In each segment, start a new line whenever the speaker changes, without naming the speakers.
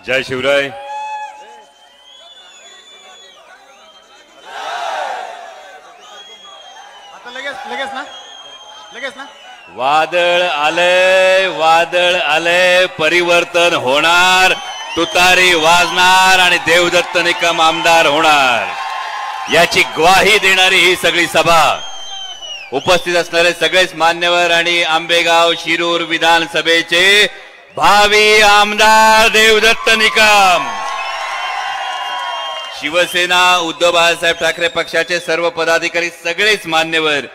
जय शिवराय.
आता लगेच ना.
वादळ आले परिवर्तन होणार, तुतारी वाजणार आणि देवदत्त निकम आमदार होणार याची ग्वाही देणारी ही सगळी सभा. उपस्थित असणारे सगळेच मान्यवर आणि आंबेगाव शिरूर विधानसभेचे भावी आमदार देवदत्त निकम, शिवसेना उद्धव बाळासाहेब ठाकरे पक्षाचे सर्व पदाधिकारी, सगळेच मान्यवर.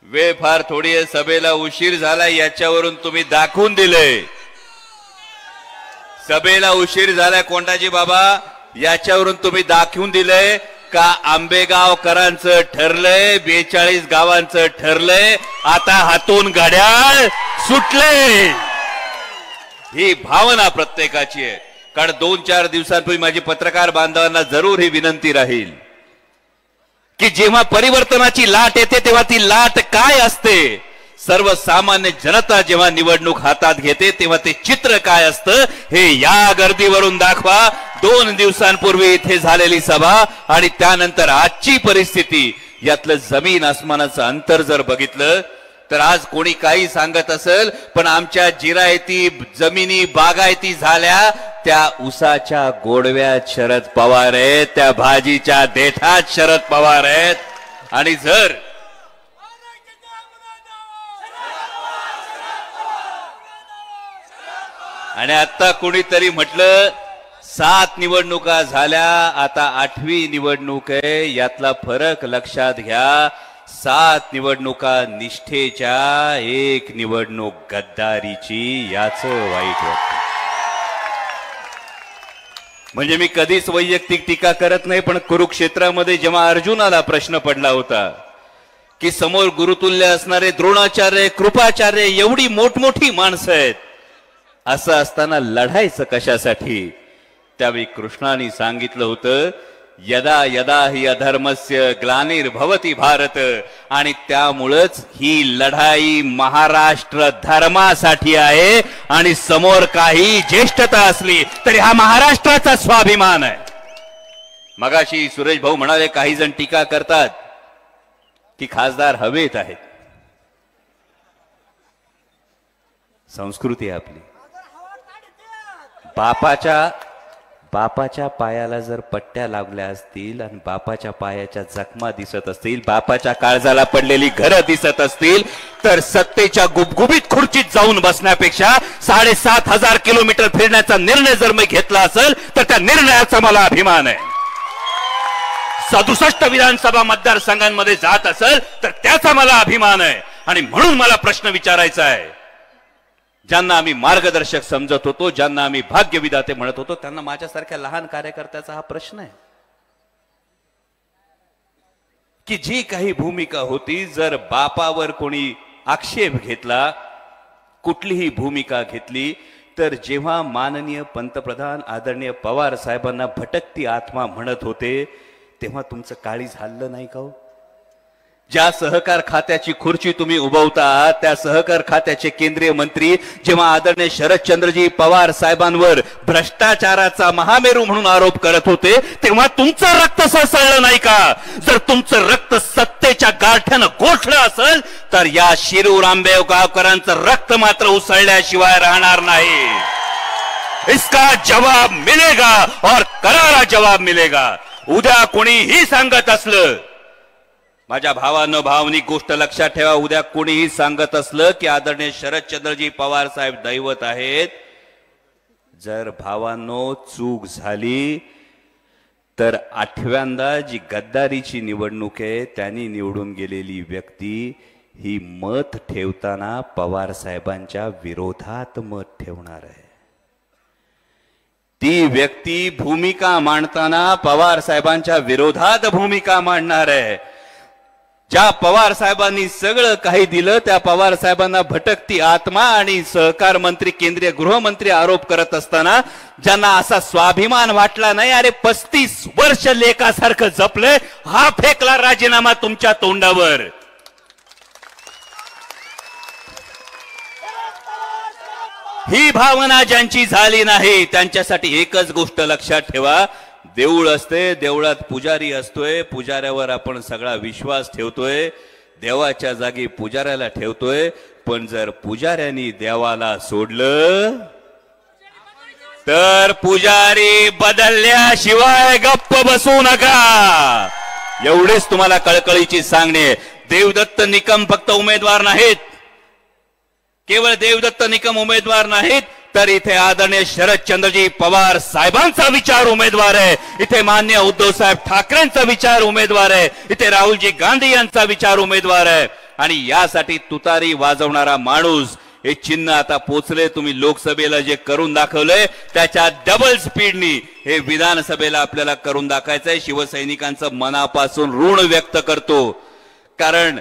वेळ फार थोडी आहे, सभेला उशीर झाला याच्यावरून तुम्ही दाखवून दिले. सभेला उशीर झाला कोंडाजी बाबा याच्यावरून तुम्ही दाखवून दिले का आंबेगावकरांचं ठरलंय, 42 गावांचं ठरलंय, आता हातून घड्याळ सुटले. ही भावना प्रत्येकाची आहे. कारण 2-4 दिवसांपूर्वी माझी पत्रकार बांधवांना जरूर ही विनंती राहील की जेव्हा परिवर्तनाची लाट येते तेव्हा ती लाट काय असते, सर्वसामान्य जनता जेव्हा निवडणूक हातात घेते तेव्हा ते चित्र काय असतं हे या गर्दीवरून दाखवा. 2 दिवसांपूर्वी इथे झालेली सभा आणि त्यानंतर आजची परिस्थिती, यातलं जमीन आसमानाचं अंतर जर बघितलं तर आज कोणी काही सांगत असेल पण आमच्या जिरायती जमिनी बागायती झाल्या त्या उसाच्या गोडव्यात शरद पवार आहेत, त्या भाजीच्या देठात शरद पवार आहेत. आणि जर आणि आता कोणीतरी म्हटलं 7 निवडणुका झाल्या, आता 8वी निवडणूक आहे, यातला फरक लक्षात घ्या. 7 निवडणुका निष्ठेच्या, 1 निवडणूक गद्दारीची, याचं वाईट वाटतं. म्हणजे मी कधीच वैयक्तिक टीका करत नाही, पण कुरुक्षेत्रामध्ये जेव्हा अर्जुनाला प्रश्न पडला होता की समोर गुरुतुल्य असणारे द्रोणाचार्य, कृपाचार्य, एवढी मोठमोठी माणसं आहेत, असं असताना लढायचं कशासाठी, त्यावेळी कृष्णाने सांगितलं होतं यदा यदा हि अधर्मस्य ग्लानिर्भवति भारत. आणि त्यामुळेच ही लढाई महाराष्ट्र धर्मासाठी आहे आणि समोर काही ज्येष्ठता असली तरी हा महाराष्ट्राचा स्वाभिमान आहे. मगाशी सुरेश भाऊ म्हणाले काही जण टीका करतात की खासदार हवेत आहेत. संस्कृती आपली, बापाच्या पायाला जर पट्ट्या लागल्या असतील आणि बापाच्या पायाच्या जखमा दिसत असतील, बापाच्या काळजाला पडलेली घरं दिसत असतील, तर सत्तेच्या गुबगुबीत खुर्चीत जाऊन बसण्यापेक्षा 7,500 किलोमीटर फिरण्याचा निर्णय जर मी घेतला असेल तर त्या निर्णयाचा मला अभिमान आहे. 67 विधानसभा मतदारसंघांमध्ये जात असेल तर त्याचा मला अभिमान आहे. आणि म्हणून मला प्रश्न विचारायचा आहे, ज्यांना आम्ही मार्गदर्शक समजत होतो, ज्यांना आम्ही भाग्यविधाते म्हणत होतो, त्यांना माझ्यासारख्या लहान कार्यकर्त्याचा हा प्रश्न आहे की जी काही भूमिका होती, जर बापावर कोणी आक्षेप घेतला, कुठलीही भूमिका घेतली, तर जेव्हा माननीय पंतप्रधान आदरणीय पवार साहेबांना भटकती आत्मा म्हणत होते तेव्हा तुमचं काळीज हललं नाही का हो? ज्या सहकार खात्याची खुर्ची तुम्ही उभवता त्या सहकार खात्याचे केंद्रीय मंत्री जेव्हा आदरणीय शरदचंद्रजी पवार साहेबांवर भ्रष्टाचाराचा महामेरू म्हणून आरोप करत होते तेव्हा तुमचं रक्त सळसळलं नाही का? जर तुमचं रक्त सत्तेच्या गाठ्यानं गोठलं असेल तर या शिरूर आंबेगावकरांचं रक्त मात्र उसळल्याशिवाय राहणार नाही. इसका जवाब मिलेगा और करारा जवाब मिलेगा. उद्या कोणीही सांगत असलं, माझ्या भावानं भावनिक गोष्ट लक्षात ठेवा, उद्या कोणीही सांगत असलं की आदरणीय शरदचंद्रजी पवार साहेब दैवत आहेत, जर भावांनो चूक झाली तर 8व्यांदा जी गद्दारीची निवडणूक आहे त्यांनी निवडून गेलेली व्यक्ती ही मत ठेवताना पवार साहेबांच्या विरोधात मत ठेवणार आहे. ती व्यक्ती भूमिका मांडताना पवार साहेबांच्या विरोधात भूमिका मांडणार आहे. ज्या पवार साहेबांनी सगळं काही दिलं त्या पवार साहेबांना भटकती आत्मा आणि सहकार मंत्री केंद्रीय गृहमंत्री आरोप करत असताना ज्यांना असा स्वाभिमान वाटला नाही, अरे 35 वर्ष लेकासारखं जपले, हा फेकला राजीनामा तुमच्या तोंडावर. ही भावना ज्यांची झाली नाही त्यांच्यासाठी एकच गोष्ट लक्षात ठेवा, देऊळ असते, देवळात पुजारी असतोय, पुजाऱ्यावर आपण सगळा विश्वास ठेवतोय, देवाच्या जागी पुजाऱ्याला ठेवतोय, पण जर पुजाऱ्यांनी देवाला सोडलं तर पुजारी बदलल्याशिवाय गप्प बसू नका. एवढेच तुम्हाला कळकळीची सांगणे. देवदत्त निकम फक्त उमेदवार नाहीत, केवळ देवदत्त निकम उमेदवार नाहीत, तर इथे आदरणीय शरदचंद्रजी पवार साहेबांचा विचार उमेदवार आहे, इथे मान्य उद्धव साहेब ठाकरेंचा विचार उमेदवार आहे, इथे राहुलजी गांधी यांचा विचार उमेदवार आहे. आणि यासाठी तुतारी वाजवणारा माणूस, हे चिन्ह आता पोचले. तुम्ही लोकसभेला जे करून दाखवलंय त्याच्या डबल स्पीडनी हे विधानसभेला आपल्याला करून दाखवायचंय. शिवसैनिकांचं मनापासून ऋण व्यक्त करतो, कारण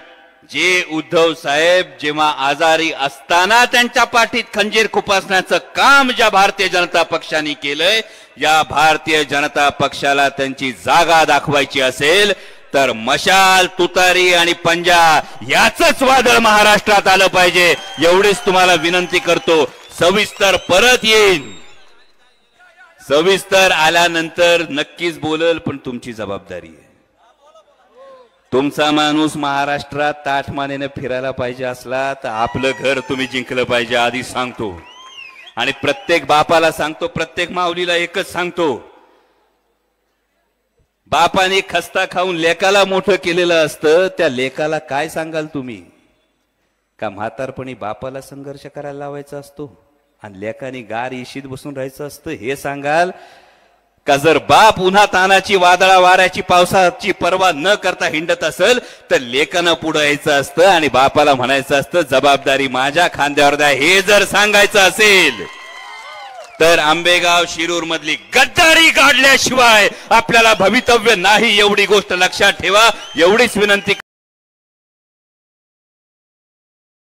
जे उद्धव साहेब जेव्हा आजारी असताना त्यांच्या पाठीत खंजीर खुपसण्याचं काम ज्या भारतीय जनता पक्षाने केलंय, या भारतीय जनता पक्षाला त्यांची जागा दाखवायची असेल तर मशाल, तुतारी आणि पंजा याचंच वादळ महाराष्ट्रात आलं पाहिजे. एवढीच तुम्हाला विनंती करतो. सविस्तर परत येईन, सविस्तर आल्यानंतर नक्कीच बोलल, पण तुमची जबाबदारी आहे. तुमचा माणूस महाराष्ट्रात ताठमानेने फिरायला पाहिजे असला तर आपलं घर तुम्ही जिंकलं पाहिजे, आधी सांगतो. आणि प्रत्येक बापाला सांगतो, प्रत्येक माऊलीला एकच सांगतो, बापाने खस्ता खाऊन लेकाला मोठं केलेलं असतं, त्या लेकाला काय सांगाल तुम्ही? का म्हातारपणी बापाला संघर्ष करायला लावायचा असतो आणि लेकाने गार इशीत बसून राहायचं असतं हे सांगाल? का जर बाप उन्हा तानाची, वादळा वाऱ्याची, पावसाची पर्वा न करता हिंडत असेल तर लेकानं पुढे यायचं असतं आणि बापाला म्हणायचं असतं जबाबदारी माझ्या खांद्यावर द्या. हे जर सांगायचं असेल तर आंबेगाव शिरूर मधली गद्दारी काढल्याशिवाय आपल्याला भवितव्य नाही, एवढी गोष्ट लक्षात ठेवा. एवढीच विनंती.